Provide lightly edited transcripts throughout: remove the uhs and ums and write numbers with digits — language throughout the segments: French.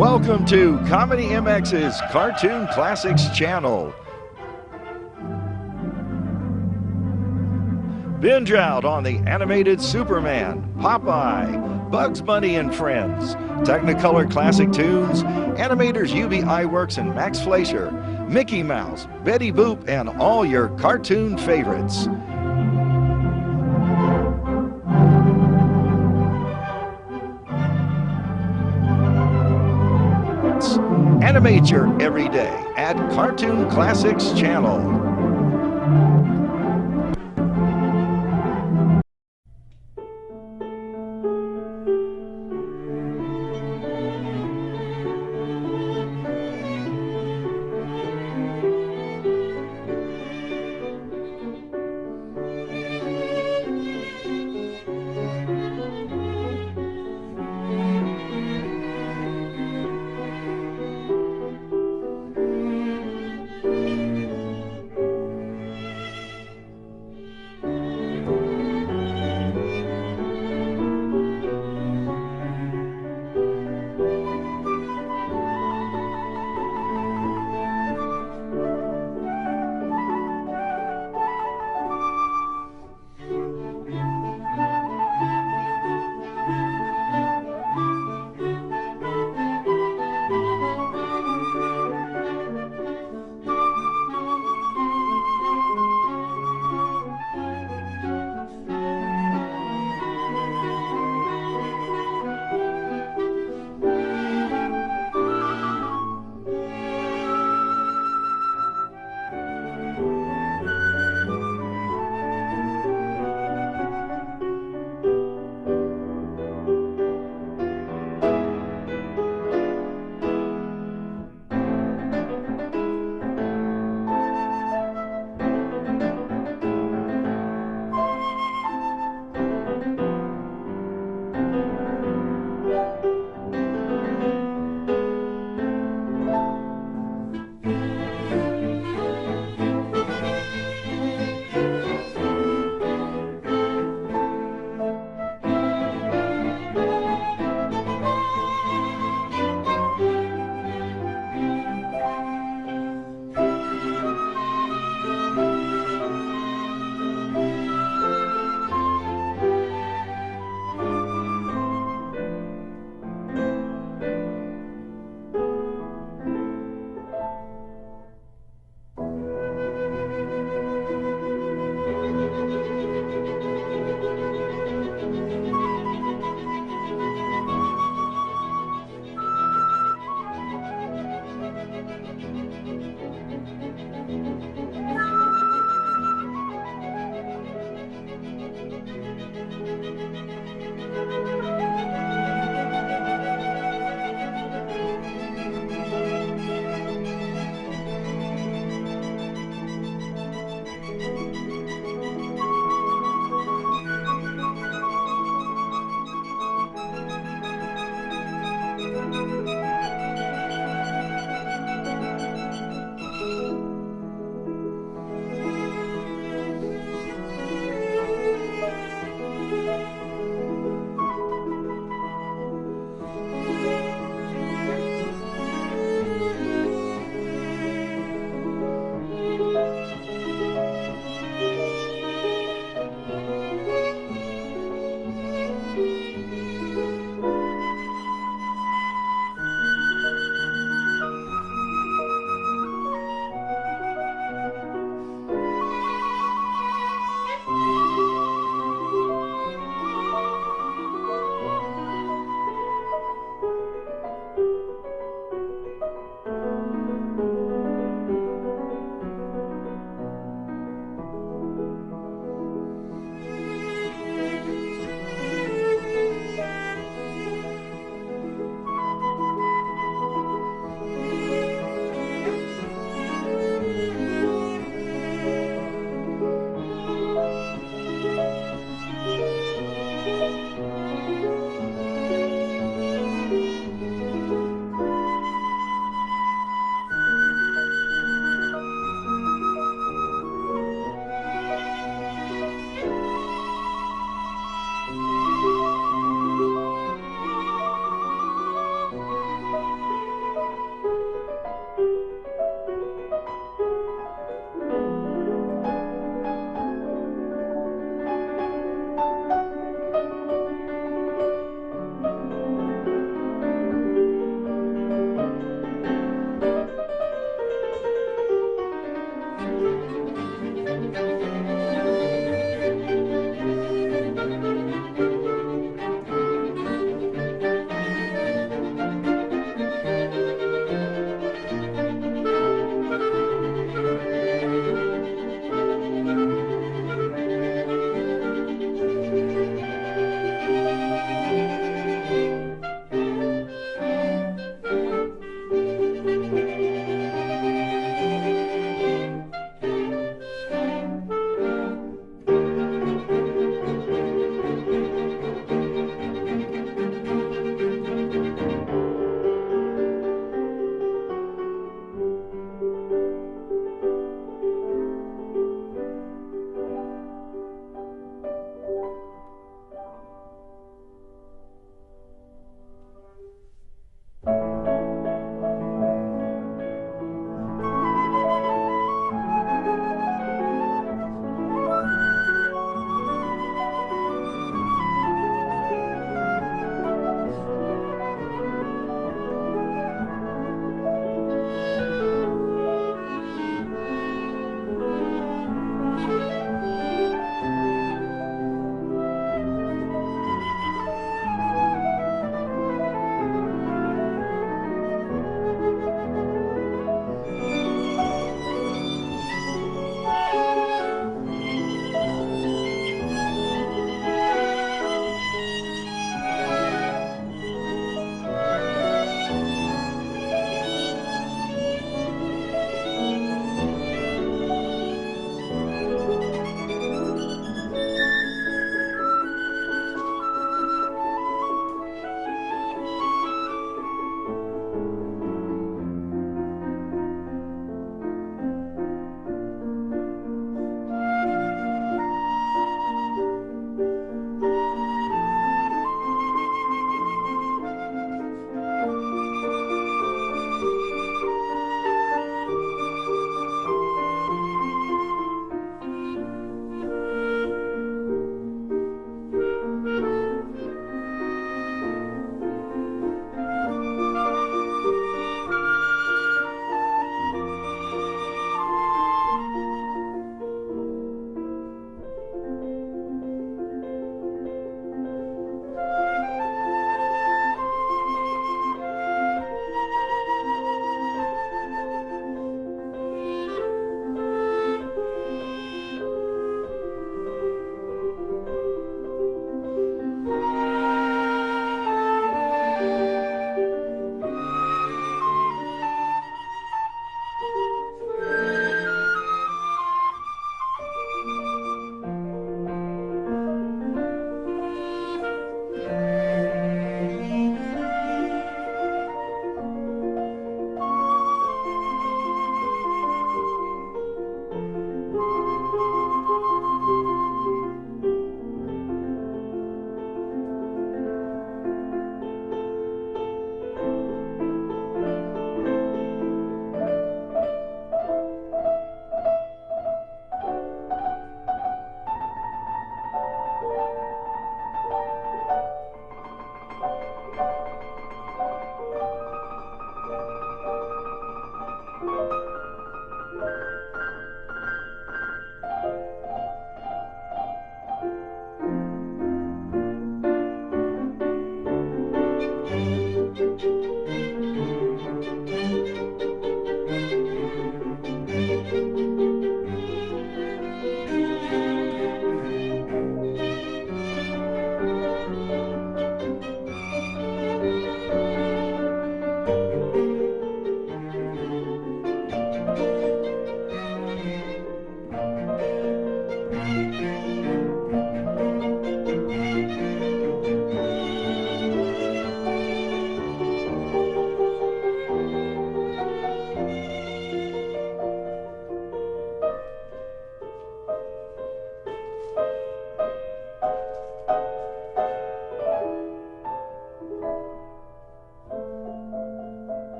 Welcome to Comedy MX's Cartoon Classics channel. Binge out on the animated Superman, Popeye, Bugs Bunny and Friends, Technicolor classic tunes, animators UB Iwerks and Max Fleischer, Mickey Mouse, Betty Boop, and all your cartoon favorites. Animate your everyday at Cartoon Classics channel.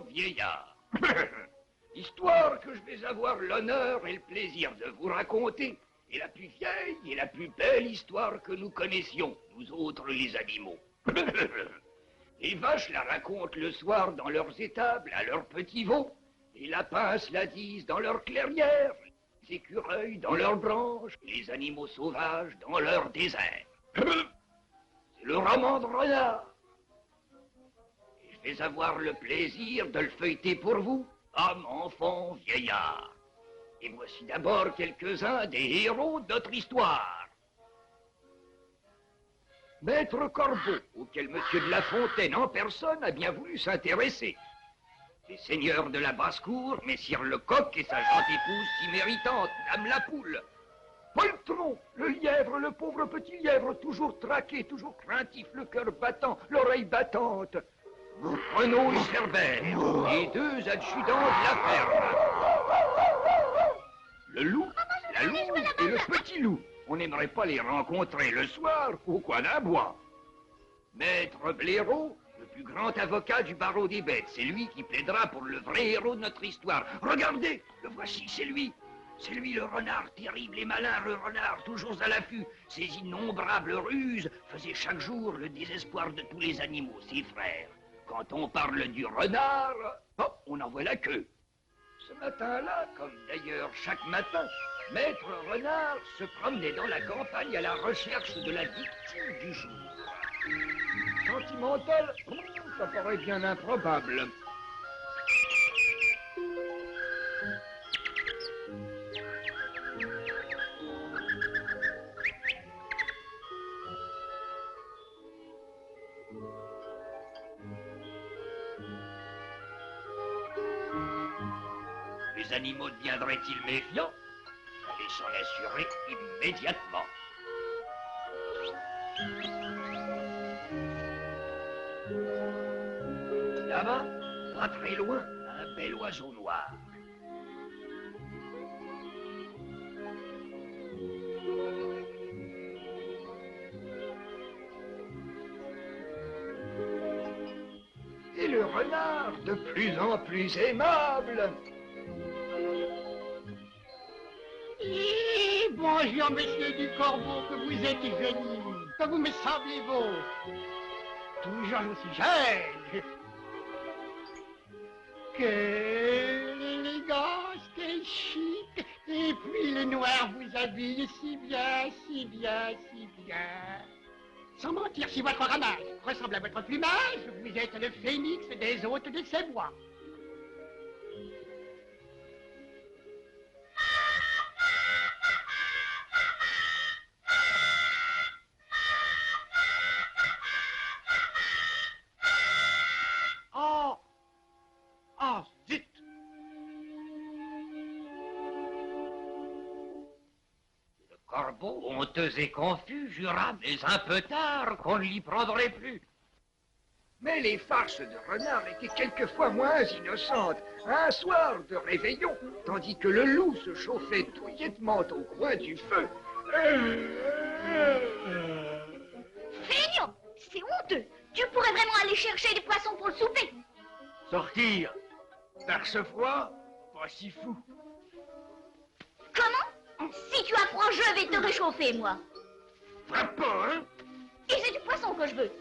Vieillard. Histoire que je vais avoir l'honneur et le plaisir de vous raconter est la plus vieille et la plus belle histoire que nous connaissions, nous autres les animaux. Les vaches la racontent le soir dans leurs étables à leurs petits veaux, les lapins se la disent dans leurs clairières, les écureuils dans leurs branches, les animaux sauvages dans leurs déserts. C'est le roman de Renard. Je vais avoir le plaisir de le feuilleter pour vous, hommes, enfants, vieillards. Et voici d'abord quelques-uns des héros de notre histoire. Maître Corbeau, auquel Monsieur de La Fontaine en personne a bien voulu s'intéresser. Les seigneurs de la basse-cour, Messire Lecoq et sa gentille épouse si méritante, Dame la Poule. Poltron, le lièvre, le pauvre petit lièvre, toujours traqué, toujours craintif, le cœur battant, l'oreille battante. Renaud et Cerbère, les deux adjudants de la ferme. Le loup, la louve et le petit loup. On n'aimerait pas les rencontrer le soir au coin d'un bois. Maître Blaireau, le plus grand avocat du barreau des bêtes, c'est lui qui plaidera pour le vrai héros de notre histoire. Regardez, le voici, c'est lui. C'est lui le renard terrible et malin, le renard toujours à l'affût. Ses innombrables ruses faisaient chaque jour le désespoir de tous les animaux, ses frères. Quand on parle du renard, hop, on en voit la queue. Ce matin-là, comme d'ailleurs chaque matin, Maître Renard se promenait dans la campagne à la recherche de la victime du jour. Sentimental, ça paraît bien improbable. Les animaux deviendraient-ils méfiants? Fallait s'en assurer immédiatement. Là-bas, pas très loin, un bel oiseau noir. Et le renard, de plus en plus aimable. Et bonjour, monsieur du Corbeau, que vous êtes joli, que vous me semblez beau. Toujours aussi jeune. Quelle élégance, quel chic. Et puis le noir vous habille si bien, si bien, si bien. Sans mentir, si votre ramage ressemble à votre plumage, vous êtes le phénix des hôtes de ces bois. Oh, zut! Le corbeau, honteux et confus, jura, mais un peu tard, qu'on ne l'y prendrait plus. Mais les farces de renard étaient quelquefois moins innocentes. Un soir de réveillon, tandis que le loup se chauffait douillettement au coin du feu. Feignant, c'est honteux. Tu pourrais vraiment aller chercher des poissons pour le souper. Sortir par ce froid, pas si fou. Comment? Si tu apprends, je vais te réchauffer, moi. Frappe pas, hein? Et c'est du poisson que je veux.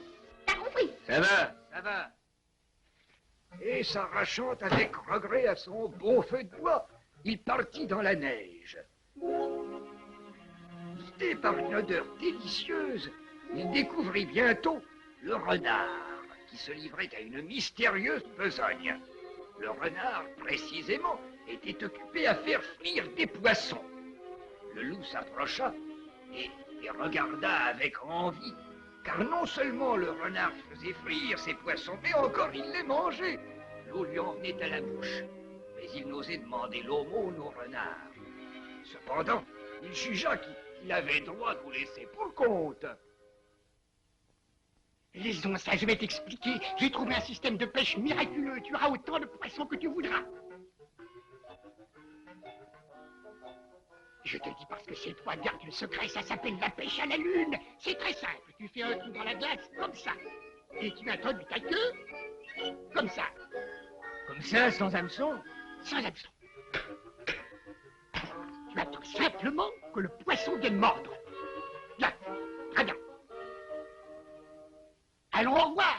T'as compris? Ça va, ça va. Et s'arrachant avec regret à son beau feu de bois, il partit dans la neige. Guidé par une odeur délicieuse, il découvrit bientôt le renard, qui se livrait à une mystérieuse besogne. Le renard, précisément, était occupé à faire frire des poissons. Le loup s'approcha et regarda avec envie, car non seulement le renard faisait frire ses poissons, mais encore il les mangeait. l'eau lui en venait à la bouche. Mais il n'osait demander l'aumône au renard. Cependant, il jugea qu'il avait droit de vous laisser pour compte. Laissons ça, je vais t'expliquer. J'ai trouvé un système de pêche miraculeux. Tu auras autant de poissons que tu voudras. Je te le dis parce que c'est toi, garde le secret, ça s'appelle la pêche à la lune. C'est très simple. Tu fais un trou dans la glace, comme ça. Et tu introduis ta queue, comme ça. Comme ça, sans hameçon? Sans hameçon. Tu attends simplement que le poisson vienne mordre. Là, très bien. Allons, au revoir.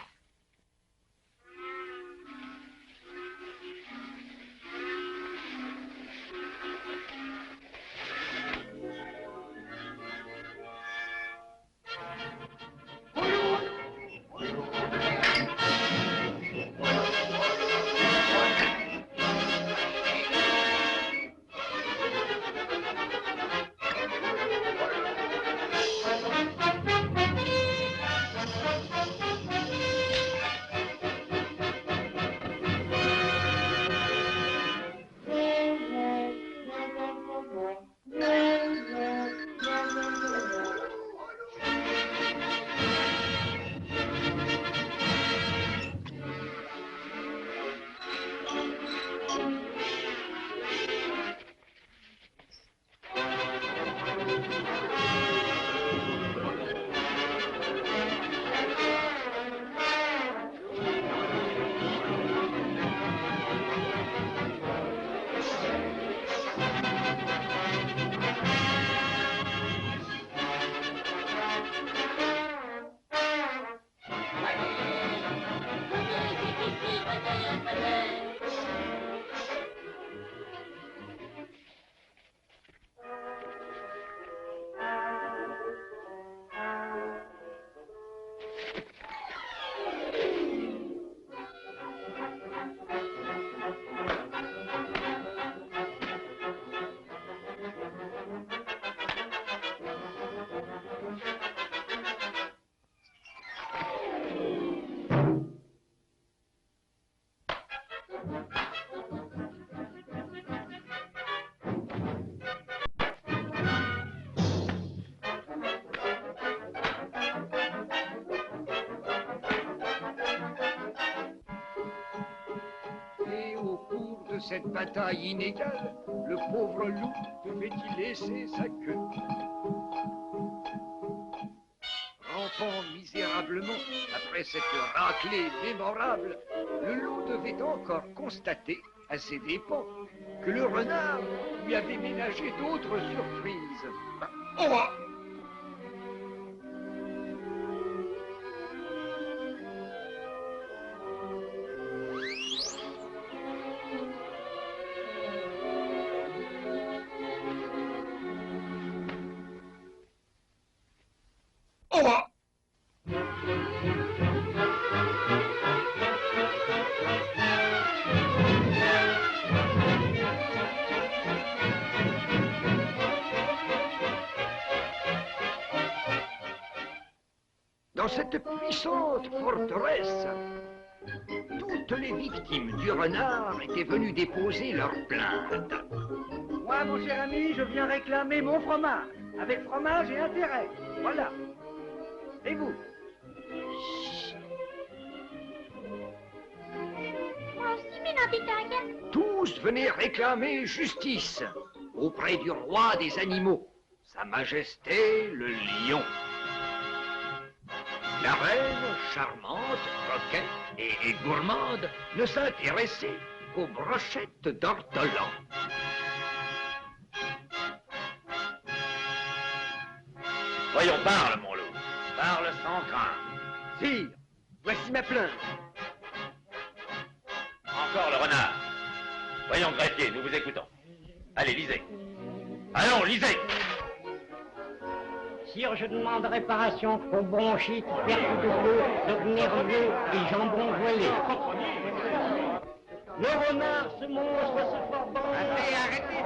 Cette bataille inégale, le pauvre loup devait-il laisser sa queue. Rampant misérablement après cette raclée mémorable, le loup devait encore constater, à ses dépens, que le renard lui avait ménagé d'autres surprises. Oh! Dans cette puissante forteresse, toutes les victimes du renard étaient venues déposer leurs plaintes. Moi, mon cher ami, je viens réclamer mon fromage. Avec fromage et intérêt. Voilà. Et vous? Moi aussi, mes lapitailles. Tous venaient réclamer justice auprès du roi des animaux, Sa Majesté le lion. La reine, charmante, coquette et gourmande, ne s'intéressait qu'aux brochettes d'ortolan. Voyons, parle, mon loup. Parle sans crainte. Sire, voici ma plainte. Encore le renard. Voyons, greffier, nous vous écoutons. Allez, lisez. Allons, lisez. Sire, je demande réparation aux bronchites, perte de l'eau, de nerveux et jambon voilé. Le renard, ce monstre, ce forban... Arrêtez,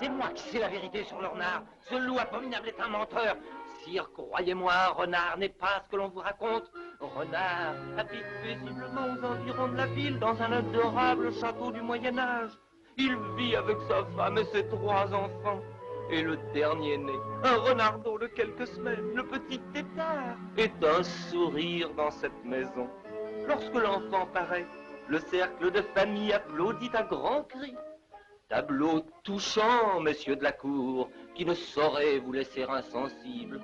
C'est moi qui sais la vérité sur le renard. Ce loup abominable est un menteur. Sire, croyez-moi, renard n'est pas ce que l'on vous raconte. Renard habite paisiblement aux environs de la ville, dans un adorable château du Moyen-Âge. Il vit avec sa femme et ses 3 enfants. Et le dernier né, un renardot de quelques semaines, le petit Tétard, est un sourire dans cette maison. Lorsque l'enfant paraît, le cercle de famille applaudit à grands cris. Tableau touchant, messieurs de la cour, qui ne saurait vous laisser insensible.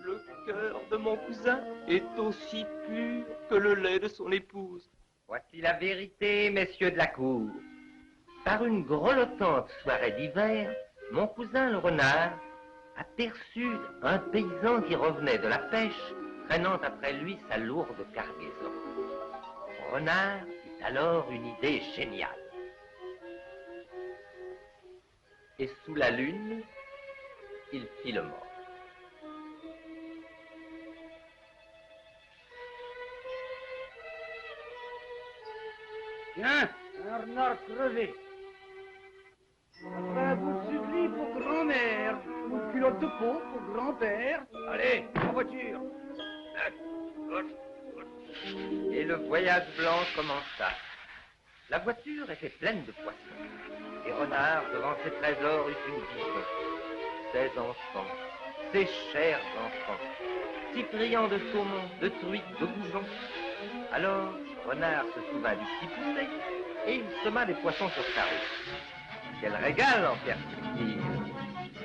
Le cœur de mon cousin est aussi pur que le lait de son épouse. Voici la vérité, messieurs de la cour. Par une grelottante soirée d'hiver, mon cousin le renard aperçut un paysan qui revenait de la pêche, traînant après lui sa lourde cargaison. Renard eut alors une idée géniale. Et sous la lune, il fit le mort. Tiens, un renard crevé. Après un bout de sucrerie pour grand-mère, une culotte de peau pour grand-père. Allez, en voiture. Et le voyage blanc commença. La voiture était pleine de poissons. Et Renard, devant ses trésors, eut une vision. Ses enfants, ses chers enfants, si friands de saumon, de truites, de goujons. Alors, Renard se souvint du petit poulet et il sema des poissons sur sa route. Quel régal en perspective!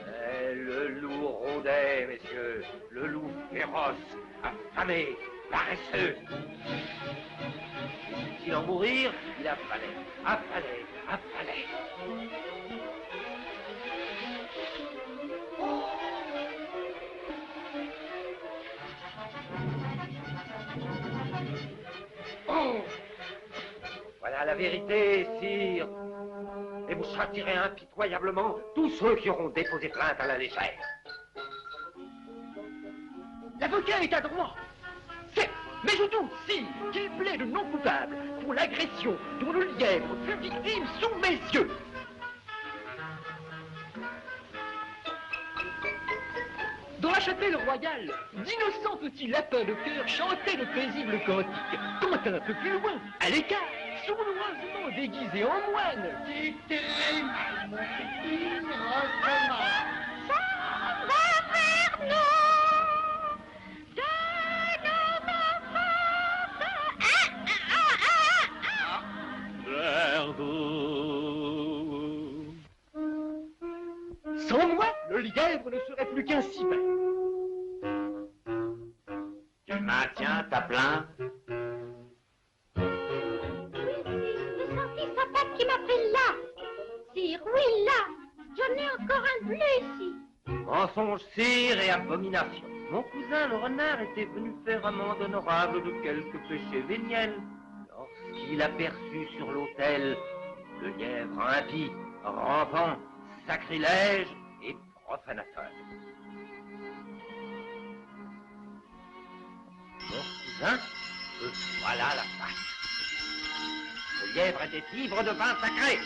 Mais le loup rôdait, messieurs, le loup féroce, affamé, paresseux. S'il en mourir, il affalait. Oh! Voilà la vérité, sire. Et vous châtierez impitoyablement tous ceux qui auront déposé plainte à la légère. L'avocat est adroit. C'est, mais je doute, sire, qu'il plaide non coupable pour l'agression dont le lièvre fut victime sous mes yeux. Dans la chapelle royale, d'innocents petits lapins de cœur chantaient de paisibles cantiques, quand un peu plus loin, à l'écart, sournoisement déguisés en moines. C'était mon petit renard. Ça va faire nous de nos enfants. Sans moi, le lièvre ne serait plus qu'un cipin. Tu maintiens ta plainte? J'ai senti sa patte qui m'appelle là. Sire, oui, là. J'en ai encore un bleu ici. Mensonge, cire et abomination. Mon cousin le renard était venu faire amende honorable de quelques péchés véniels. Lorsqu'il aperçut sur l'autel le lièvre impie, rampant, sacrilège et profanateur. Mon cousin, voilà la face. Le lièvre était ivre de vin sacré.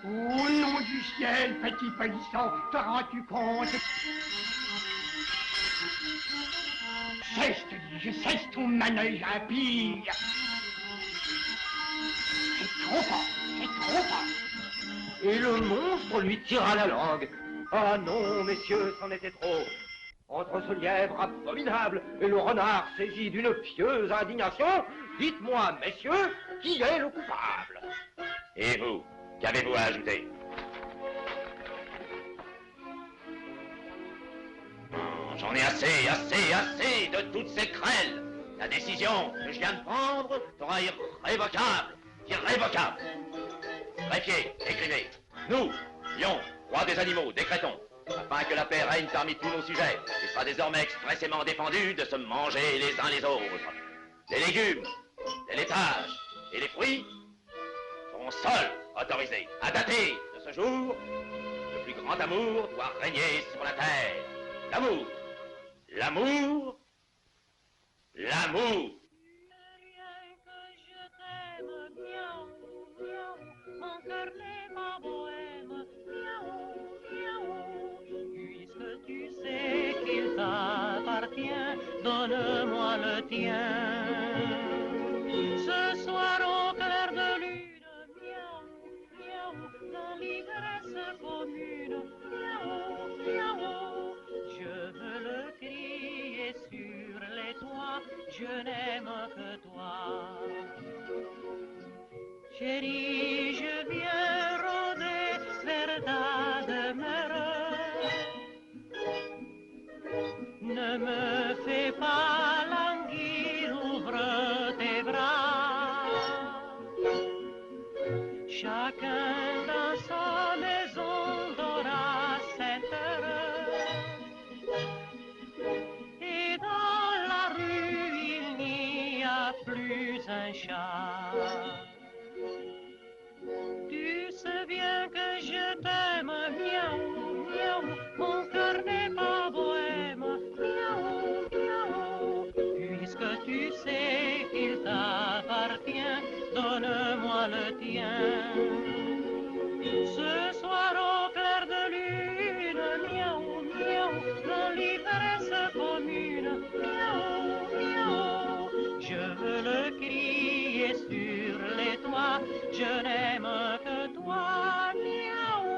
Au nom du ciel, petit polisson, te rends-tu compte? Cesse, te dis-je, cesse ton manège impie. C'est trop fort. Et le monstre lui tira la langue. Ah non, messieurs, c'en était trop. Entre ce lièvre abominable et le renard saisi d'une pieuse indignation, dites-moi, messieurs, qui est le coupable? Et vous, qu'avez-vous à ajouter? J'en ai assez de toutes ces querelles. La décision que je viens de prendre sera irrévocable. Greffier, écrivez. Nous, lions, rois des animaux, décrétons, afin que la paix règne parmi tous nos sujets, il sera désormais expressément défendu de se manger les uns les autres. Les légumes, les laitages et les fruits seront seuls autorisés. À dater de ce jour, le plus grand amour doit régner sur la terre. L'amour. Mon cœur n'est pas bohème, tien. Ce soir au clair de lune, miaou, miaou, dans l'ivresse commune, miaou, miaou, je veux le crier sur les toits, je n'aime que toi. Chérie, je viens rôder vers ta demeure. Ne me fais pas languir, ouvre tes bras. Chacun dans sa maison dort cette heure. Et dans la rue, il n'y a plus un chat. Tu sais bien que je t'aime, miaou, miaou, mon cœur n'est pas bohème, miaou, miaou. Puisque tu sais qu'il t'appartient, donne-moi le tien. Ce soir au clair de lune, miaou, miaou, dans l'ivresse commune, miaou, miaou, je veux le crier sur les toits, je n'aime que toi, miaou.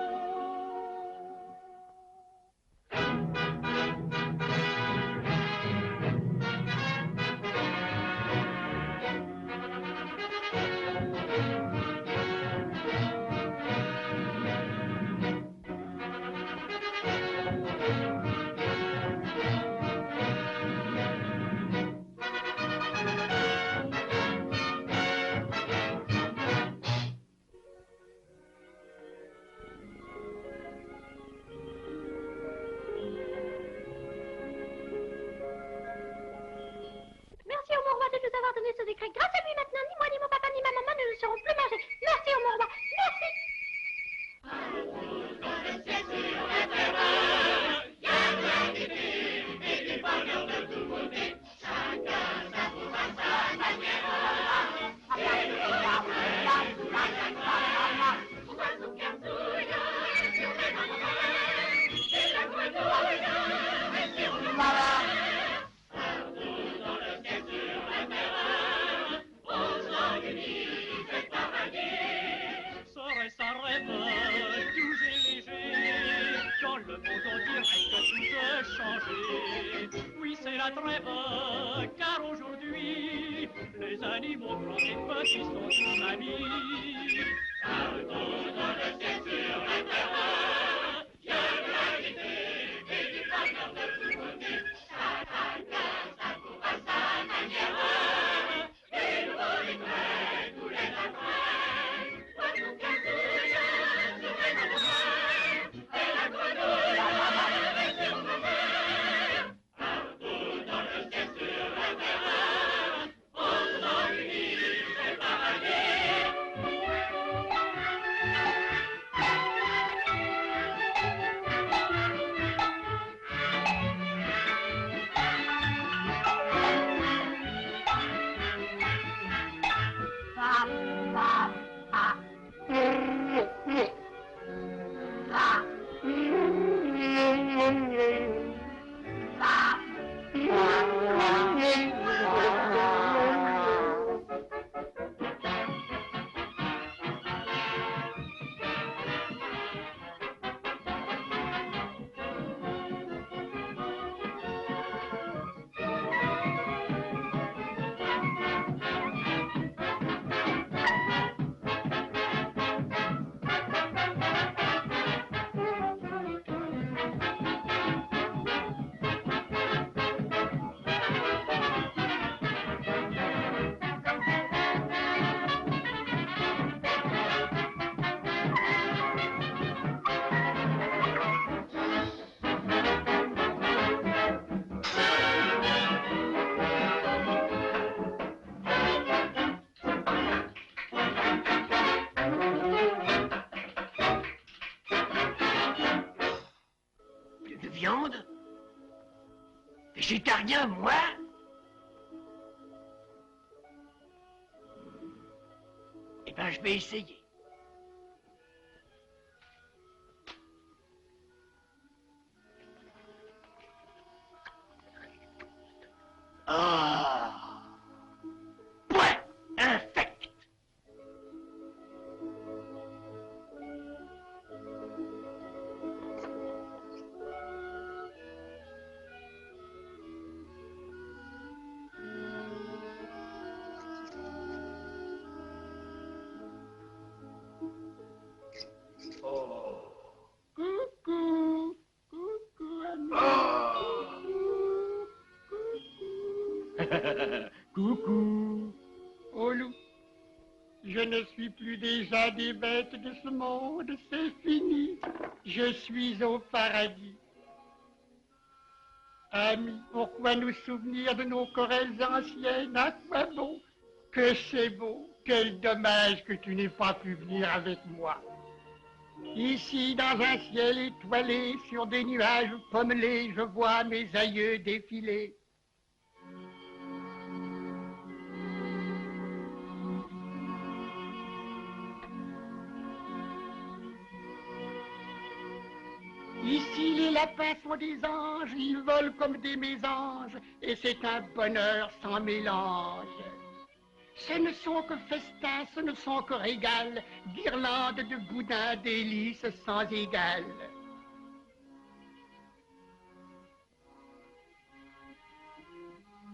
Merci au roi de nous avoir donné ce décret. Grâce à lui maintenant, ni moi, ni mon papa, ni ma maman ne nous serons plus mangés. Merci au roi. Merci. Serait-ce un rêve doux et léger, dans le monde on dirait que tout a changé. Oui, c'est la trêve, car aujourd'hui, les animaux grands et petits sont tous amis. Partout dans le ciel sur la terre, il y a de la gaieté et du bonheur de tous côtés. Chacun garde sa cour à sa manière, les nouveaux, les frais, tous les enfants. Viande? Végétarien, moi? Eh ben, je vais essayer. Ah! suis plus déjà des bêtes de ce monde, c'est fini. Je suis au paradis. Amis, pourquoi nous souvenir de nos querelles anciennes? À quoi bon? Que c'est beau, quel dommage que tu n'aies pas pu venir avec moi. Ici, dans un ciel étoilé, sur des nuages pommelés, je vois mes aïeux défiler. Ici, les lapins sont des anges, ils volent comme des mésanges, et c'est un bonheur sans mélange. Ce ne sont que festins, ce ne sont que régals, guirlandes de boudins, délices sans égal.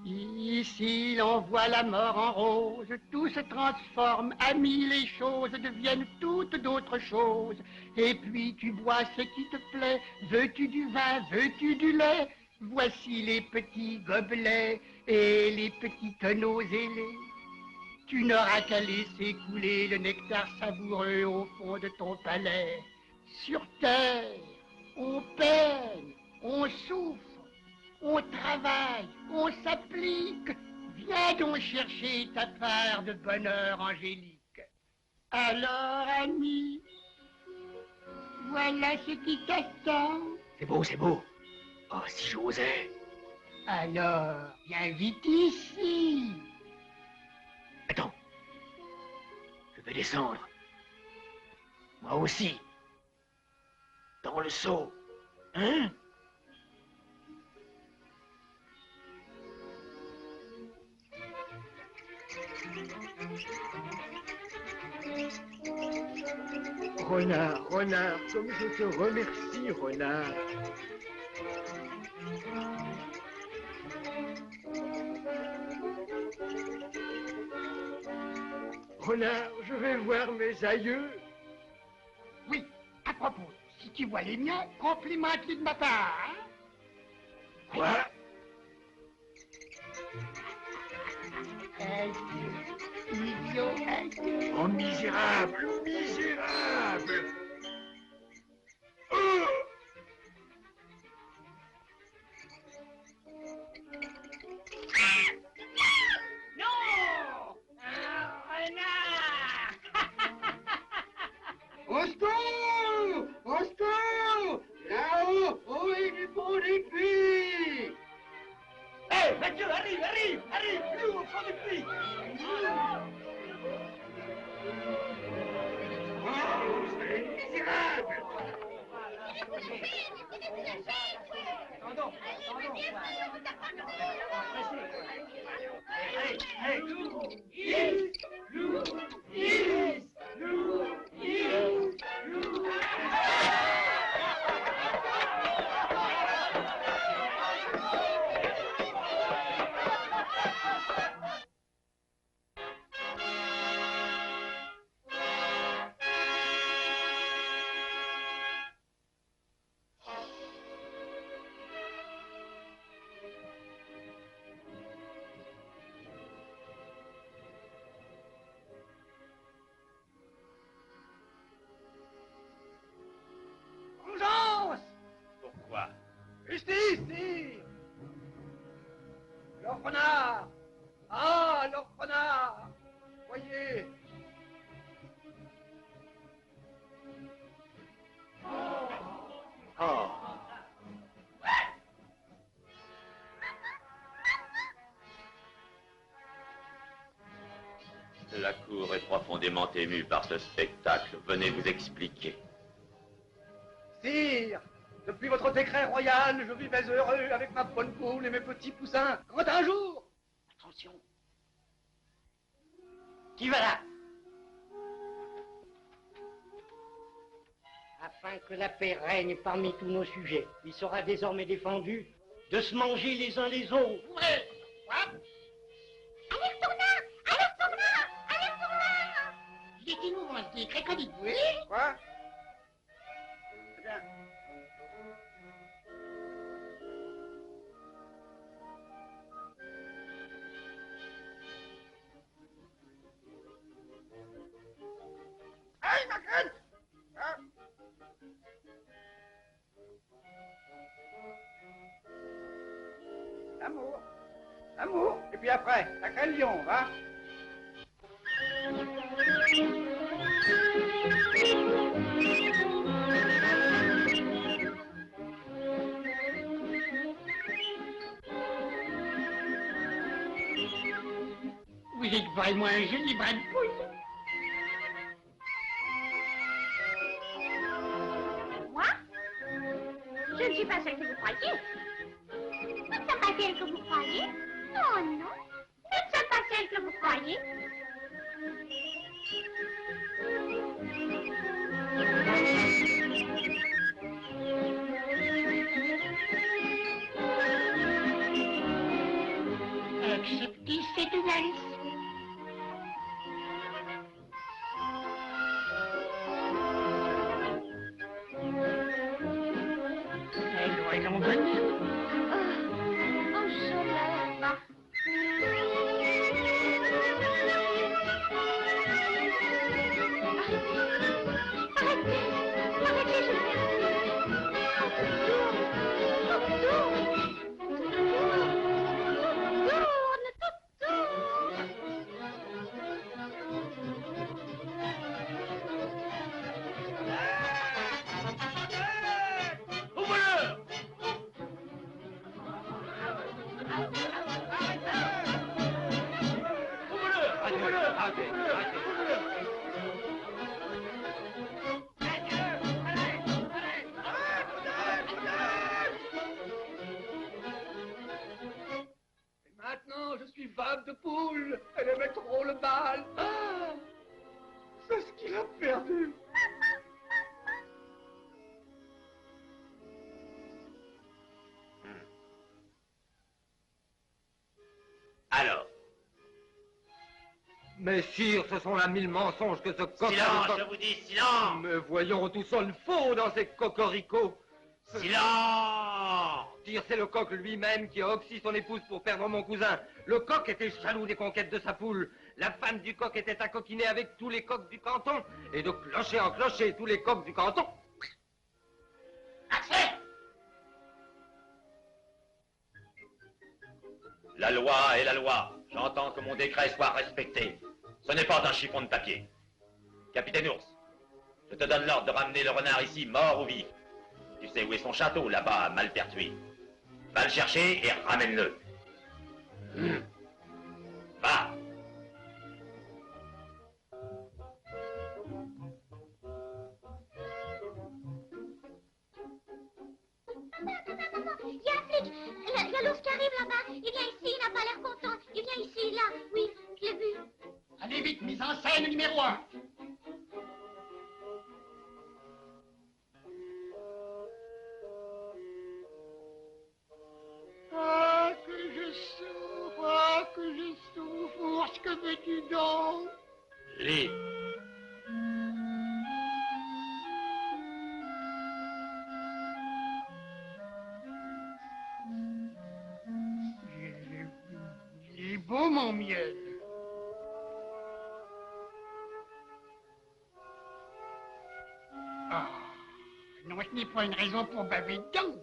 Ici, l'on voit la mort en rose, tout se transforme, amis, les choses deviennent toutes d'autres choses. Et puis tu bois ce qui te plaît, veux-tu du vin, veux-tu du lait? Voici les petits gobelets et les petits tonneaux ailés. Tu n'auras qu'à laisser couler le nectar savoureux au fond de ton palais. Sur terre, on peine, on souffre. On travaille, on s'applique, viens donc chercher ta part de bonheur angélique. Alors, ami, voilà ce qui t'attend. C'est beau, c'est beau. Oh, si j'osais. Alors, viens vite ici. Attends. Je vais descendre. Moi aussi. Dans le seau. Hein? Renard, renard, comme je te remercie, renard. Renard, je vais voir mes aïeux. Oui, à propos, si tu vois les miens, complimente-les de ma part. Hein? Quoi? Idiot, adieu. Oh, misérable, misérable! Oh! Non! Un renard! Au secours! Au secours! Là-haut, au niveau des puits! Hé, Mathieu, arrive, arrive, arrive, plus haut, au fond du puits! Oh, c'est misérable! Attendons, Urgence! Pourquoi? Justice, sire! Le renard! Ah, le renard! Voyez! Oh! La cour est profondément émue par ce spectacle. Venez vous expliquer. Sire, depuis votre décret royal, je vivais heureux avec ma bonne poule et mes petits poussins. Quand un jour... Attention. Qui va là? Afin que la paix règne parmi tous nos sujets, il sera désormais défendu de se manger les uns les autres. Ouvrez! Quoi? Alerte tournant! Alerte tournant! Alerte tournant! Il est innovant ce décret, qu'en dites-vous? Quoi? Très bien. L'amour. L'amour. Et puis après, sacré lion, va. Vous êtes vraiment un joli bras de poule. Moi? Je ne suis pas celle que vous croyez. Nous ne sommes pas celles que vous croyez. Oh non, nous ne sommes pas celles que vous croyez. Acceptez cette valise. Elle doit en venir. Oh, je l'aime pas. Arrêtez, arrêtez, je Maintenant, je suis femme de poule. Elle aimait trop le bal. Ah, c'est ce qu'il a perdu. Alors, Mais sire, ce sont là 1000 mensonges que ce coq... silence, je vous dis, silence! Mais voyons, tout sonne faux dans ces cocoricots. Silence! Sire, c'est le coq lui-même qui a oxy son épouse pour perdre mon cousin. Le coq était jaloux des conquêtes de sa poule. La femme du coq était accoquinée avec tous les coqs du canton. Et de clocher en clocher, tous les coqs du canton. Accès! La loi est la loi. J'entends que mon décret soit respecté. Ce n'est pas un chiffon de papier. Capitaine Ours, je te donne l'ordre de ramener le renard ici, mort ou vif. Tu sais où est son château, là-bas, à Malpertuis. Va le chercher et ramène-le. Va. Il y a un flic. Il y a l'ours qui arrive là-bas. Il vient ici, il n'a pas l'air content. Il vient ici, là. Oui, je l'ai vu. Allez vite, mise en scène numéro 1. Ah, que je souffre, ah, que je souffre. Ours, que veux-tu donc? Lis. Il est beau, mon miel. Ah, non, ce n'est pas une raison pour baver dedans.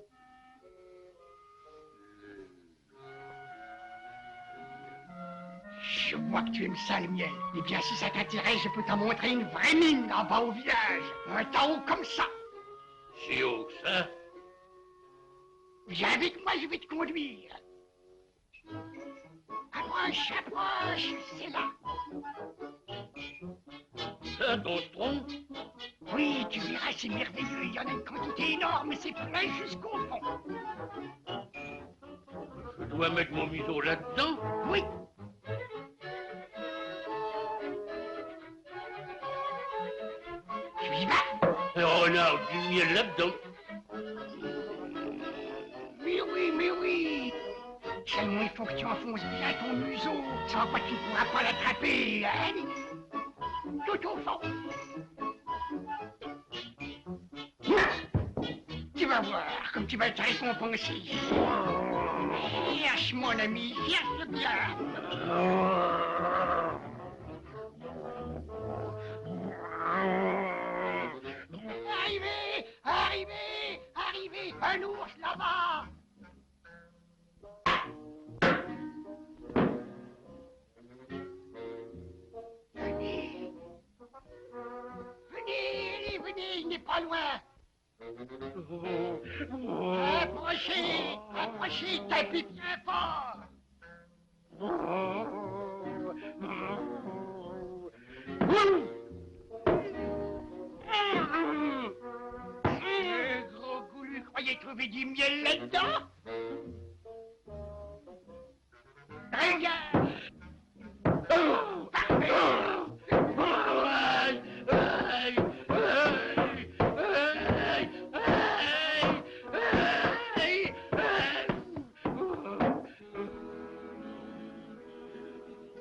Je vois que tu aimes ça, le miel. Eh bien, si ça t'intéresse, je peux t'en montrer une vraie mine en bas au village. Un tas haut comme ça. Si haut que ça? Viens avec moi, je vais te conduire. Approche, approche, c'est là. Ça, ton tronc? Oui, tu verras, c'est merveilleux. Il y en a une quantité énorme, c'est plein jusqu'au fond. Je dois mettre mon museau là-dedans? Oui. Tu y vas? Un renard du miel là-dedans? Mais oui. Seulement, il faut que tu enfonces bien ton museau, sans quoi tu ne pourras pas l'attraper. Allez, tout au fond. Tu vas voir comme tu vas être récompensé. Cherche, mon ami, cherche bien. Arrivez, un ours là-bas. il n'est pas loin. Approchez, approchez, tapez bien fort. Gros goulu, croyez trouver du miel là-dedans? Regarde. Parfait.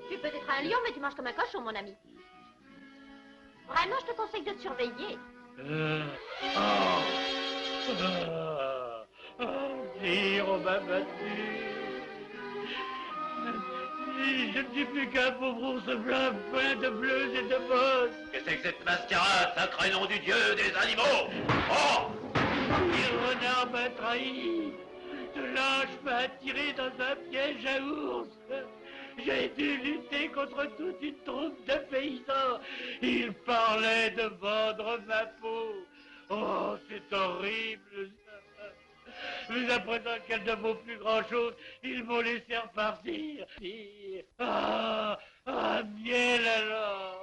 Tu peux être un lion, mais tu manges comme un cochon, mon ami. Vraiment, je te conseille de te surveiller. Sire, on m'a battu. Je ne suis plus qu'un pauvre ours blanc plein de bleus et de bosses. Qu'est-ce que c'est que cette mascarade, sacré nom du dieu des animaux? Oh! Le renard m'a trahi. Ce lâche m'a attiré dans un piège à ours. J'ai dû lutter contre toute une troupe de paysans. Ils parlaient de vendre ma peau. Oh, c'est horrible. Mais à présent qu'elle ne vaut plus grand-chose, ils m'ont laissé repartir. Ah, miel alors.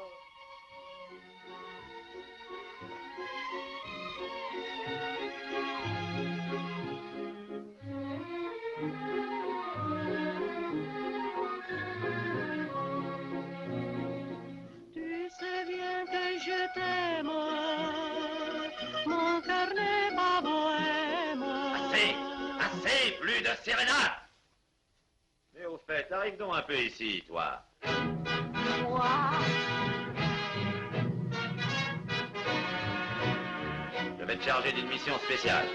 Tu sais bien que je t'aime, mon cœur n'est pas bohème. Assez, plus de sérénade! Mais au fait, arrive donc un peu ici, toi. Moi. Je vais te charger d'une mission spéciale.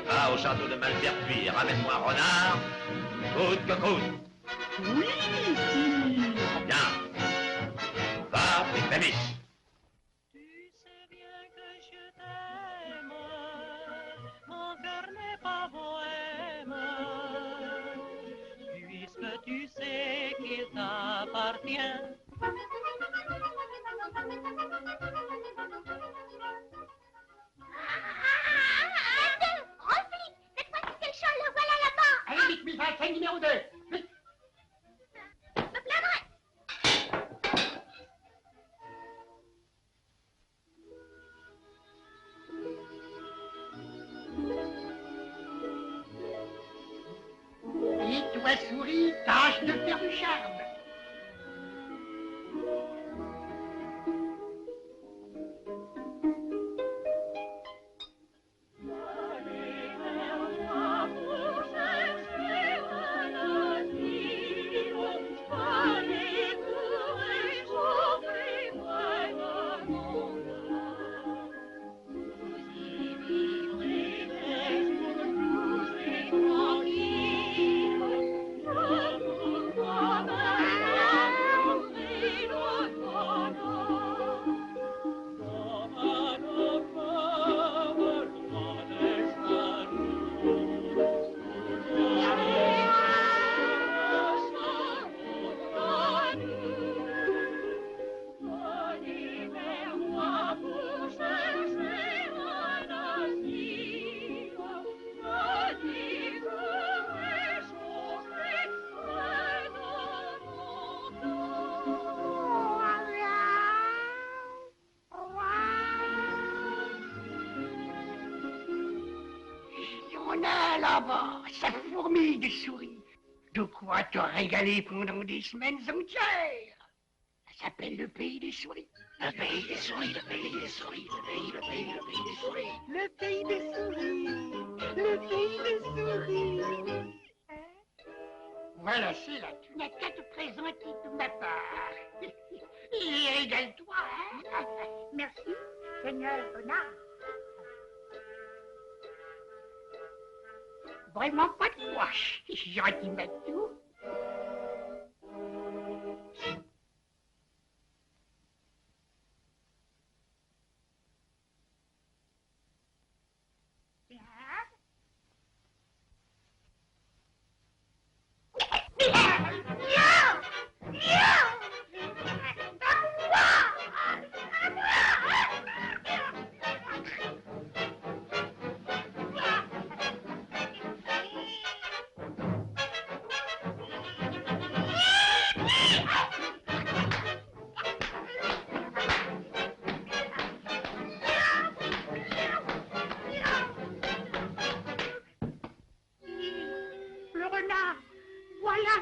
Va au château de Malpertuis et ramène-moi un renard, coûte que coûte. Oui, Bien. Va, et Fémis. tu sais bien que je t'aime, mon cœur n'est pas bohème. Puisque tu sais qu'il t'appartient. Reflic, cette fois-ci c'est le chat, le voilà là-bas. Allez vite, 1025 numéro 2. Vite. Me plaindrai. Et toi, souris, tâche de faire du charme. On a là-bas, ça fourmille de souris. De quoi te régaler pendant des semaines entières. Ça s'appelle le pays des souris. Le pays des souris, le pays des souris, le pays des souris. Le pays des souris, le pays des souris. Voilà, c'est là, tu n'as qu'à te présenter de ma part. Et régale-toi, hein. Merci, Seigneur Renard. Vraiment pas de poche, gentil Matou.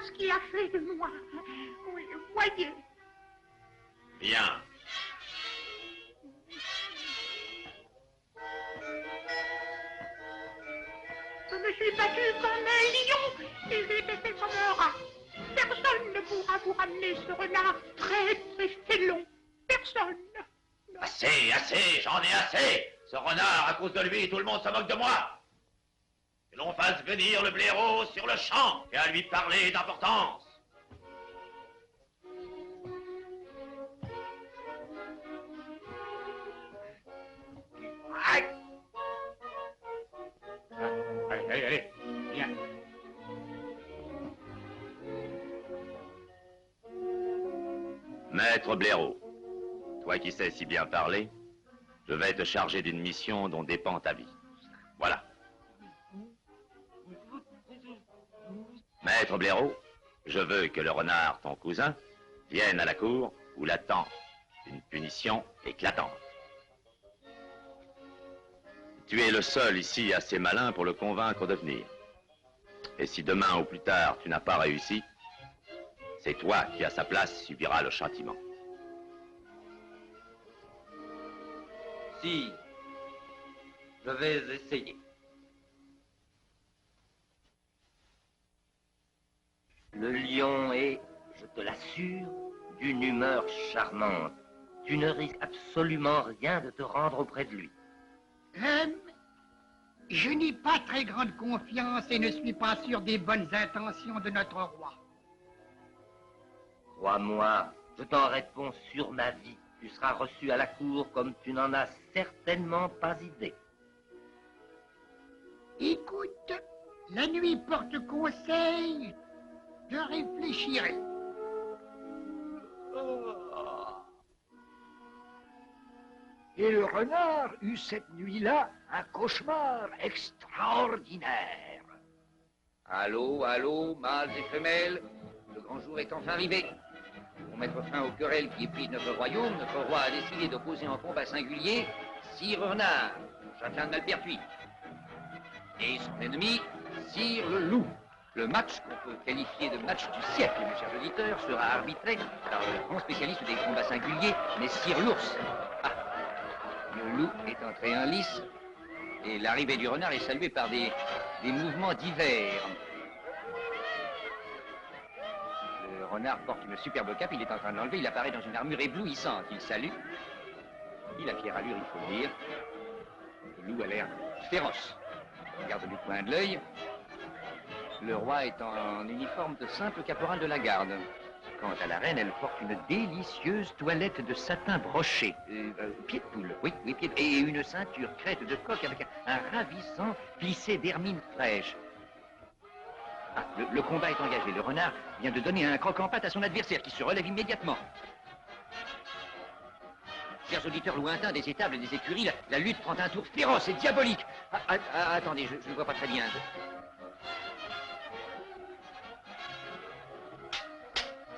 ce qu'il a fait de moi. Oui, voyez. Bien. Je me suis battu comme un lion et j'ai été fait comme un rat. Personne ne pourra vous ramener ce renard traître et félon. Personne. Assez, assez, j'en ai assez. Ce renard, à cause de lui, tout le monde se moque de moi. Que l'on fasse venir le blaireau sur le champ et à lui parler d'importance. Allez, allez, viens. Maître Blaireau, toi qui sais si bien parler, je vais te charger d'une mission dont dépend ta vie. Voilà. Maître Blaireau, je veux que le renard, ton cousin, vienne à la cour où l'attend une punition éclatante. Tu es le seul ici assez malin pour le convaincre de venir. Et si demain ou plus tard tu n'as pas réussi, c'est toi qui à sa place subiras le châtiment. Si, je vais essayer. Le lion est, je te l'assure, d'une humeur charmante. Tu ne risques absolument rien de te rendre auprès de lui. Je n'ai pas très grande confiance et ne suis pas sûr des bonnes intentions de notre roi. Crois-moi, je t'en réponds sur ma vie. Tu seras reçu à la cour comme tu n'en as certainement pas idée. Écoute, la nuit porte conseil. Je réfléchirai. Et le renard eut cette nuit-là un cauchemar extraordinaire. Allô, allô, mâles et femelles, le grand jour est enfin arrivé. Pour mettre fin aux querelles qui épuisent notre royaume, notre roi a décidé d'opposer en combat singulier Sire Renard, châtelain de Malpertuis, et son ennemi, Sire le Loup. Le match, qu'on peut qualifier de match du siècle, mes chers auditeurs, sera arbitré par le grand spécialiste des combats singuliers, mais Sire l'Ours. Ah, le loup est entré en lice, et l'arrivée du renard est saluée par des mouvements divers. Le renard porte une superbe cape, il est en train de l'enlever, il apparaît dans une armure éblouissante. Il salue. Il a fière allure, il faut le dire. Le loup a l'air féroce. Il regarde du coin de l'œil. Le roi est en uniforme de simple caporal de la garde. Quant à la reine, elle porte une délicieuse toilette de satin broché. Pied de poule, oui, pied de... Et une ceinture crête de coq avec un ravissant plissé d'hermine fraîche. Ah, le combat est engagé. Le renard vient de donner un croc en patte à son adversaire qui se relève immédiatement. Chers auditeurs lointains des étables et des écuries, la lutte prend un tour féroce et diabolique. Attendez, je ne vois pas très bien.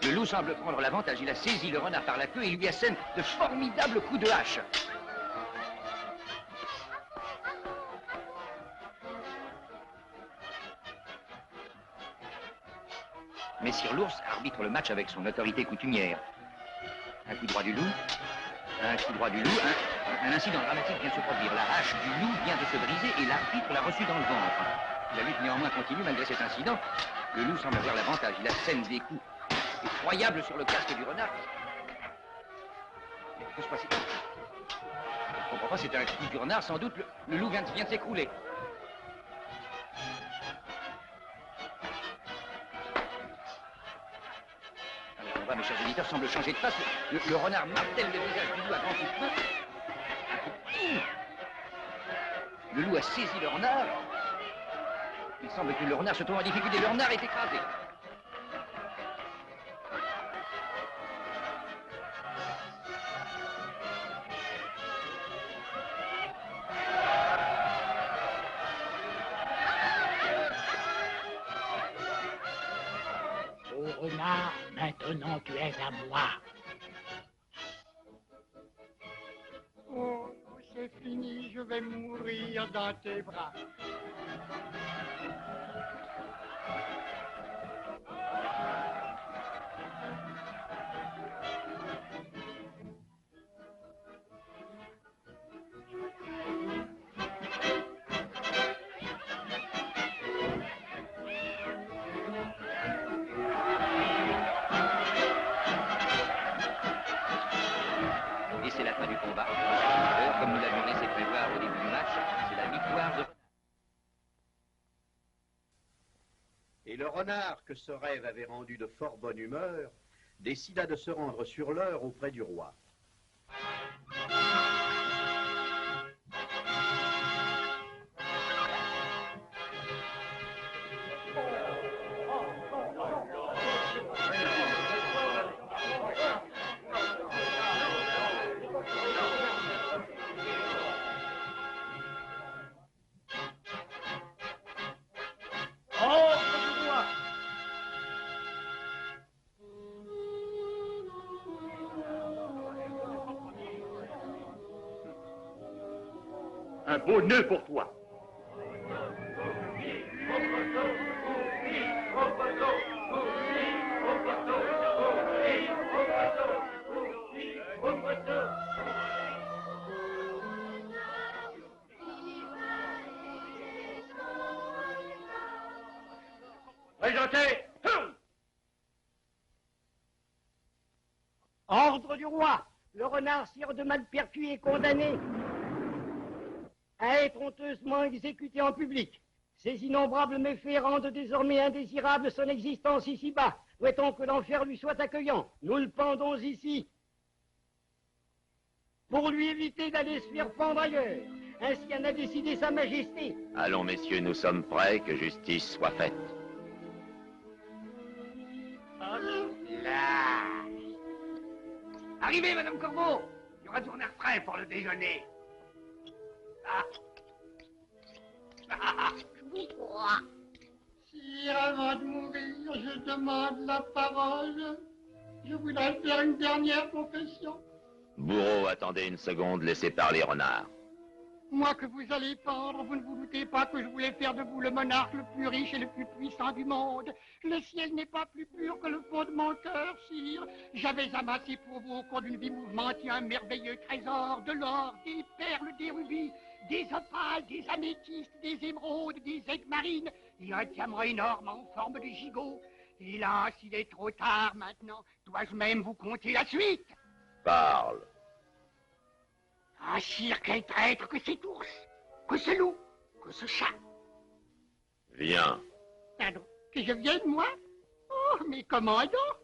Le loup semble prendre l'avantage. Il a saisi le renard par la queue et lui assène de formidables coups de hache. Messire l'ours arbitre le match avec son autorité coutumière. Un coup droit du loup, un coup droit du loup, un incident dramatique vient de se produire. La hache du loup vient de se briser et l'arbitre l'a reçue dans le ventre. La lutte néanmoins continue malgré cet incident. Le loup semble avoir l'avantage. Il assène des coups effroyables sur le casque du renard. Mais que se passe-t-il? Je ne comprends pas, c'est un coup du renard, sans doute. Le loup vient de s'écrouler. Mes chers auditeurs, semble changer de face. Le renard martèle le visage du loup à grand coup de poing. Le loup a saisi le renard. Il semble que le renard se trouve en difficulté. Le renard est écrasé. Renard, maintenant tu es à moi. Oh, c'est fini, je vais mourir dans tes bras. le renard, que ce rêve avait rendu de fort bonne humeur, décida de se rendre sur l'heure auprès du roi. Un beau nœud pour toi. Présentez. Ordre du roi. Le renard sire de Malpertuis est condamné à être honteusement exécuté en public. Ces innombrables méfaits rendent désormais indésirable son existence ici-bas. Souhaitons que l'enfer lui soit accueillant. Nous le pendons ici pour lui éviter d'aller se faire pendre ailleurs. Ainsi en a décidé sa majesté. Allons, messieurs, nous sommes prêts, que justice soit faite. Là. Arrivez, Madame Corbeau. Il y aura du renard frais pour le déjeuner. Ah. Je vous crois. Si avant de mourir, je demande la parole, je voudrais faire une dernière confession. Bourreau, attendez une seconde, laissez parler Renard. Moi que vous allez pendre, vous ne vous doutez pas que je voulais faire de vous le monarque le plus riche et le plus puissant du monde. Le ciel n'est pas plus pur que le fond de mon cœur, sire. J'avais amassé pour vous au cours d'une vie mouvementée un merveilleux trésor, de l'or, des perles, des rubis, des opales, des améthystes, des émeraudes, des aigues marines, et un diamant énorme en forme de gigot. Hélas, il est trop tard maintenant. Dois-je même vous conter la suite? Parle. Ah, sire, quel traître que cet ours, que ce loup, que ce chat. Viens. Pardon, que je vienne, moi? Oh, mais comment donc?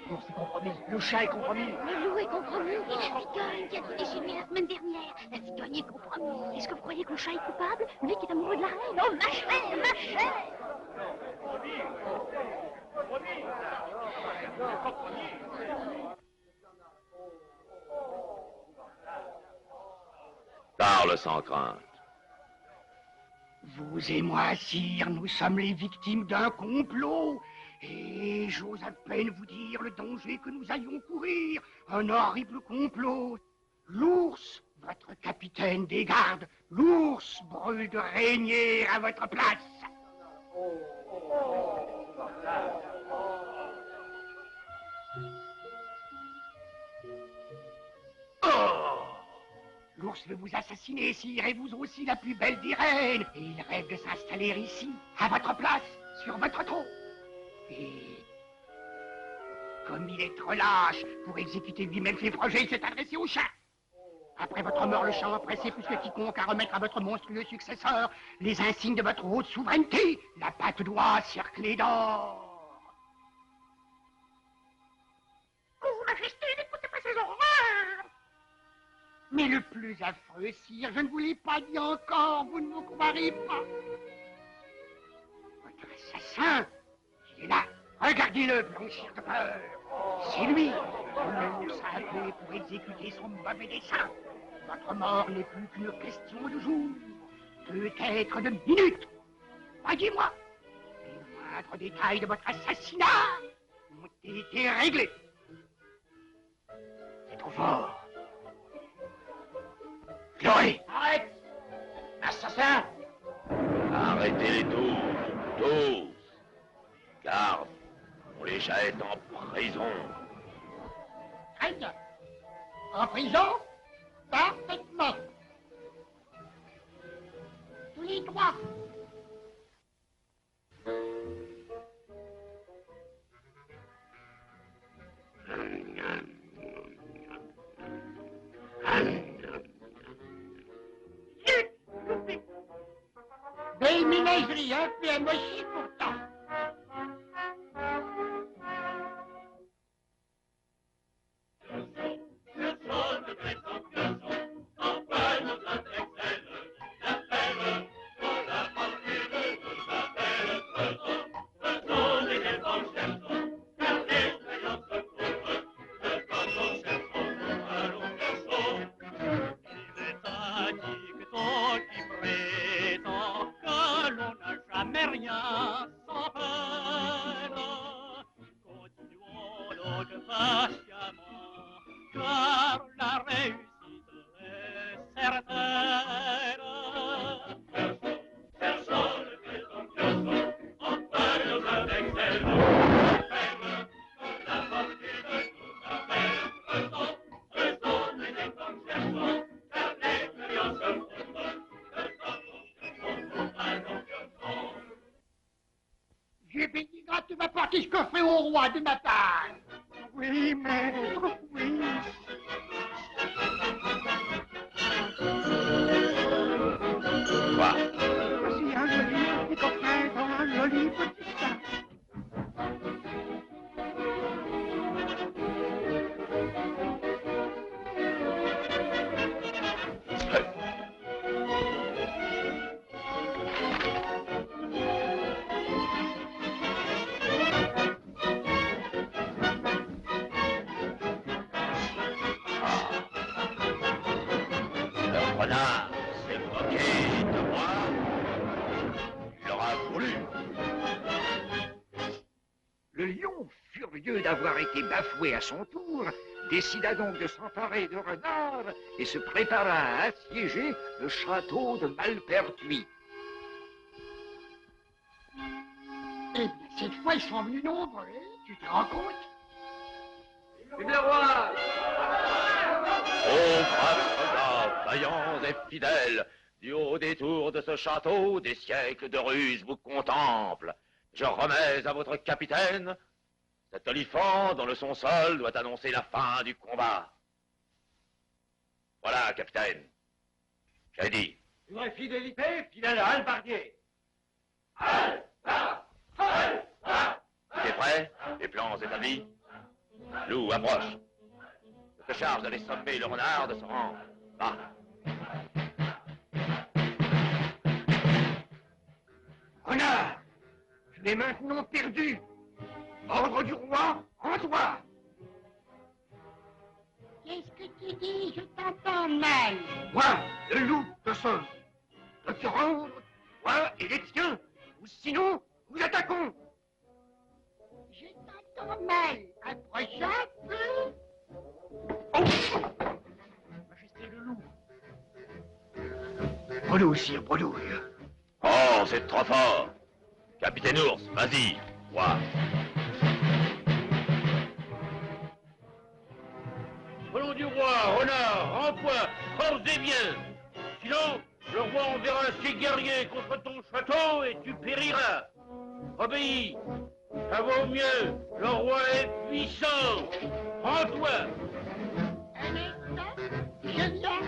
L'ours est compromis, le chat est compromis. Le loup est compromis. Et la cigogne qui a tout déchaîné la semaine dernière. La cigogne est compromis. Est-ce que vous croyez que le chat est coupable? Lui qui est amoureux de la reine. Oh, ma chère, ma chère! Parle sans crainte. Vous et moi, sire, nous sommes les victimes d'un complot. Et j'ose à peine vous dire le danger que nous allions courir. Un horrible complot. L'ours, votre capitaine des gardes, l'ours brûle de régner à votre place. L'ours veut vous assassiner, sire, et vous aussi la plus belle des reines. Et il rêve de s'installer ici, à votre place, sur votre trône. Et comme il est trop lâche pour exécuter lui-même ses projets, il s'est adressé au chat. Après votre mort, le chat empressé plus que quiconque à remettre à votre monstrueux successeur les insignes de votre haute souveraineté, la patte d'oie cerclée d'or. Oh, Majesté, n'écoutez pas ces horreurs! Mais le plus affreux, sire, je ne vous l'ai pas dit encore, vous ne me croirez pas. Votre assassin, il est là, regardez-le blanchir de peur. C'est lui, l'ours a appelé pour exécuter son mauvais dessein. Votre mort n'est plus qu'une question de jours, peut-être de minutes. Croyez-moi, les moindres détails de votre assassinat ont été réglés. C'est trop fort. Chloé! Arrête! Assassin! Arrêtez-les tous. Garde, on les jette en prison. Très bien. En prison? Parfaitement. Tous les trois. un peu émochi pourtant. J'ai béni quand tu m'as porté ce coffret au roi de ma part. Oui, maître, oui. Quoi? Voici un joli petit coffret dans un joli petit sac. Le renard s'est moqué de moi. Il aura voulu. Le lion, furieux d'avoir été bafoué à son tour, décida donc de s'emparer de Renard et se prépara à assiéger le château de Malpertuis. Eh bien, cette fois, ils sont venus nombreux, tu te rends compte? Vive le roi! Ô braves soldats, vaillants et fidèles, du haut des tours de ce château, des siècles de ruse vous contemplent. Je remets à votre capitaine cet olifant dont le son seul doit annoncer la fin du combat. Voilà, capitaine. J'ai dit. Une fidélité, fidèle à Halbardier. Tu es prêt? Les plans établis? Loup, approche. Je te charge d'aller sommer le renard de se rendre. Va. Renard, tu es maintenant perdu. Ordre du roi, rends-toi. Qu'est-ce que tu dis? Je t'entends mal. Moi, le loup de sang. De te rendre, toi et les tiens, ou sinon, nous attaquons. Je t'entends mal. Approche un peu. Majesté le loup. Bredouille, sire, bredouille. Oh, c'est trop fort. Capitaine Ours, vas-y. Toi. Au nom du roi, renard, en point, force bien. Sinon, le roi enverra ses guerriers contre ton château et tu périras. Obéis. Ça vaut mieux. Le roi est puissant. Rends-toi. Un instant, je viens.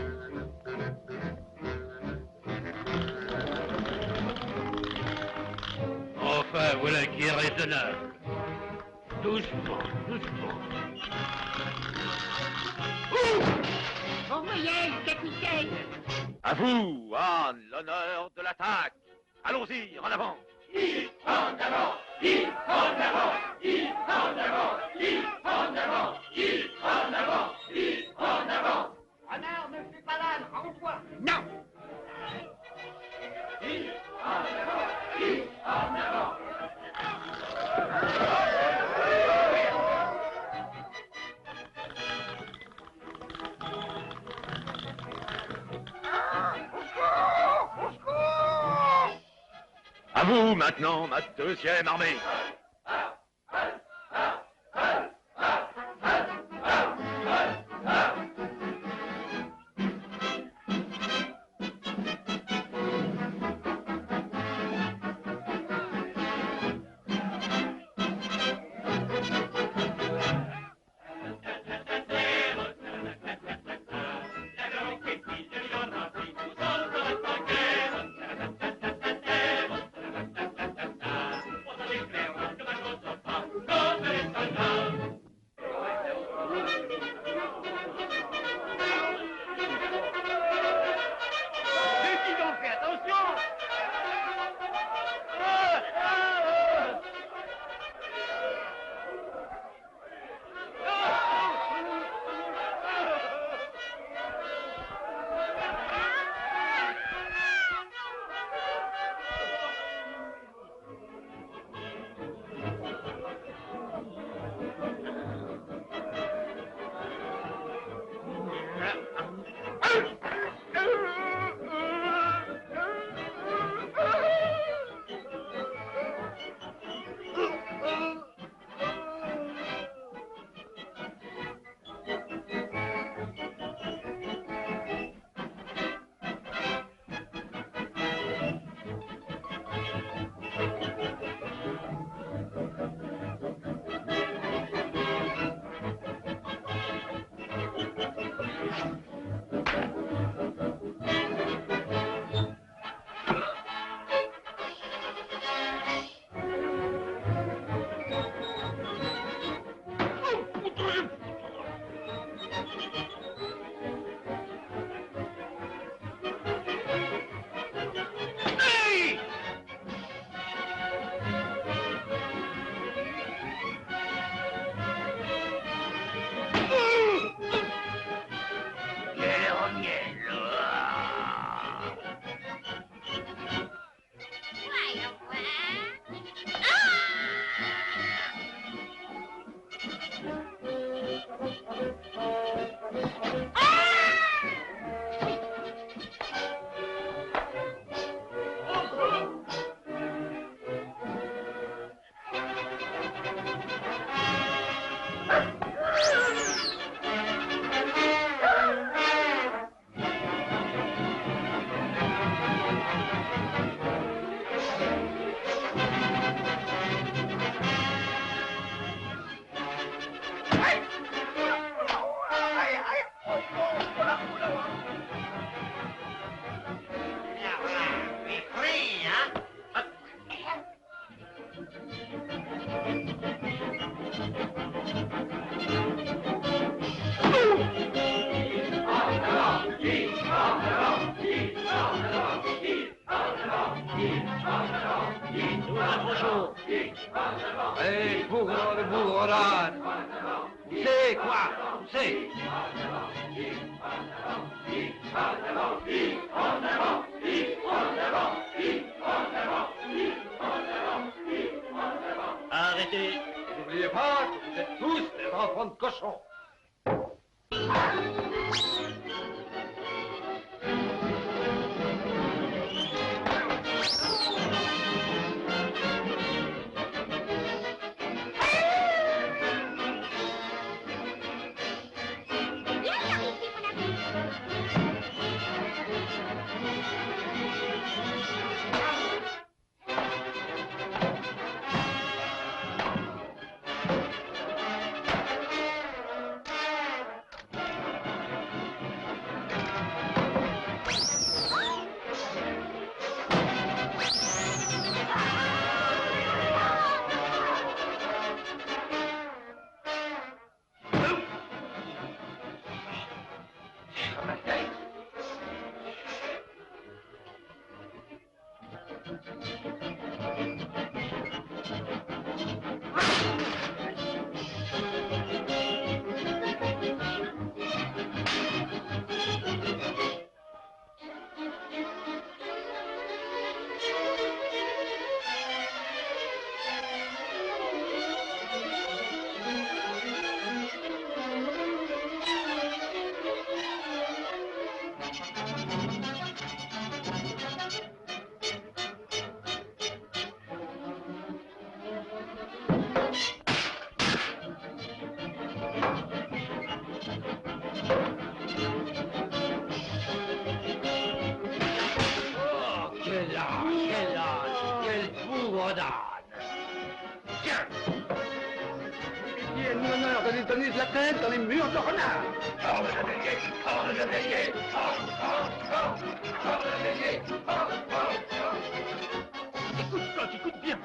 Enfin, voilà qui est raisonnable. Doucement, doucement. Bon voyage, capitaine. À vous, Anne, l'honneur de l'attaque. Allons-y, en avant. En avant, en avant, en avant, en avant, en avant, en avant. Renard, ne fais pas l'âne, rends-toi. Non. En avant. À vous, maintenant, ma deuxième armée. Allez, bougre le bougre d'âne. Poussez, quoi? Poussez. Arrêtez. N'oubliez pas que vous êtes tous des enfants de cochons. Donner de la tête dans les murs de renard. Hors le bélier, hors le bélier, hors le bélier, Écoute, Scott, écoute bien.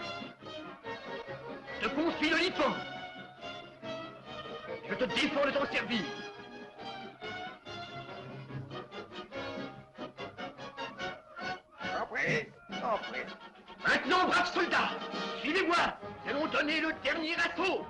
Je te confie le liton. Je te défends de t'en servir. Compris. Maintenant, braves soldats, suivez-moi. Nous allons donner le dernier assaut.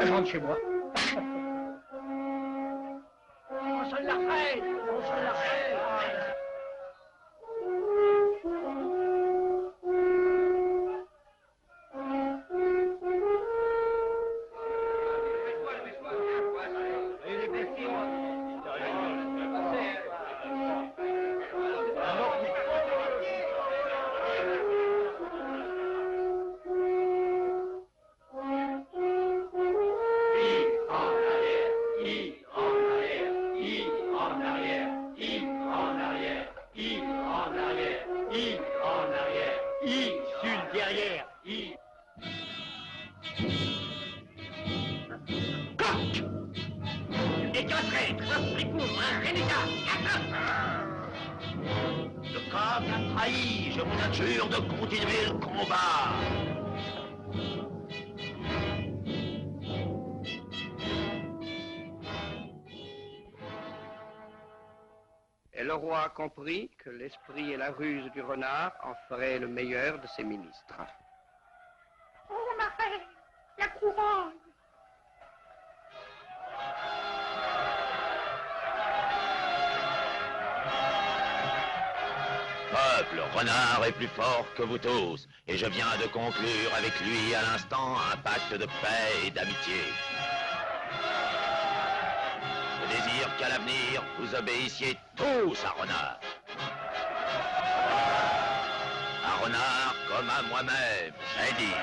Je rentre chez moi. On sonne la reine. On sonne la reine. Vive I en arrière, I en arrière, I en arrière, I sur le derrière, I. Coq! Et casserait, répondre, un renégat! Le coq a trahi, je vous adjure de continuer le combat. Et le roi a compris que l'esprit et la ruse du renard en feraient le meilleur de ses ministres. Oh, ma reine, la couronne. Peuple, Renard est plus fort que vous tous, et je viens de conclure avec lui à l'instant un pacte de paix et d'amitié. Je désire qu'à l'avenir, vous obéissiez tous à Renard. À Renard comme à moi-même, j'ai dit.